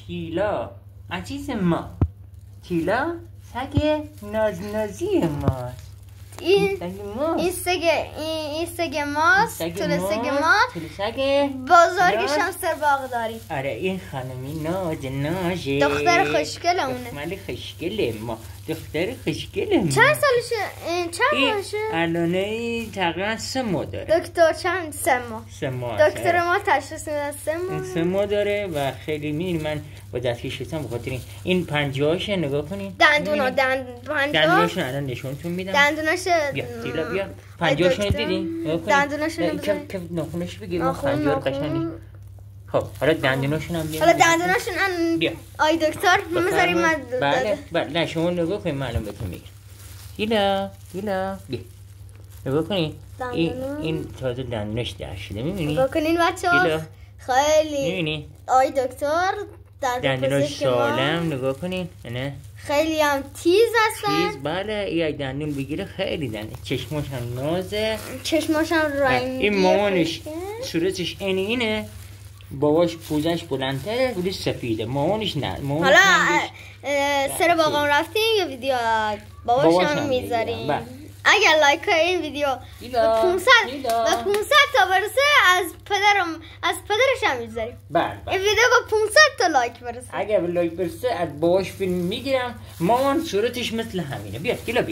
تیلا عزیز ما، تیلا سگ نازنازی ماست. این سگ ماست. طول سگ ما. بزرگش هم سر باغداری. آره این خانمی ناجه دختر خوشگلمونه. دختر خوشگل ما، دختر خوشگل ما. چند سالشه؟ چند ماهشه؟ الانه تقریبا 3 ماه داره. دکتر چند؟ 3 ماه. 3 ماه. دکتر ما تشخیص میدن 3 ماه. 3 ماه داره و خیلی میدونی من با دستکش شدم بخاطر این پنجه‌هاش نگاه کنین. دندوناشو الان نشونتون میدم. دندوناش بیا تیلا بیا. پنجه‌هاشو دیدین؟ دندوناشو نمی‌ذاری. که ناخنش بگیر پنجه‌ها قشنگی. خب حالا دندوناشون هم بیا. حالا دندوناشون بیا. آی دکتر می‌ذاریم من. بله نه شما نگاه کنین من الان بهتون میگم. تیلا بیا. نگاه کنین. این تازه دندونش در شده می‌بینی؟ نگاه کنین بچه‌ها. خیلی. می‌بینی؟ آی دکتر دندوناش سالم نگاه کنین. نه خیلی هم تیز هستن. بله این دندون بگیره خیلی دنده. چشماش هم نازه. چشماش هم رنگی. این مامانش صورتش اینه. باباش پوزش بلندتره ولی سفیده. مامانش نه. حالا سر بابام رفتیم یه ویدیو باباش هم میذاریم. اگر لایک این ویدیو به 500 تا برسه از پدرش هم میذاریم. بله این ویدیو به 500 تا لایک برسه. اگر به لایک برسه از باباش فیلم میگیرم. مامان صورتش مثل همینه. بیا تیلا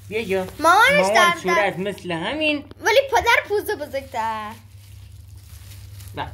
بیا مامانش صورت مثل همین ولی پدر پوزه بزرگتر. بله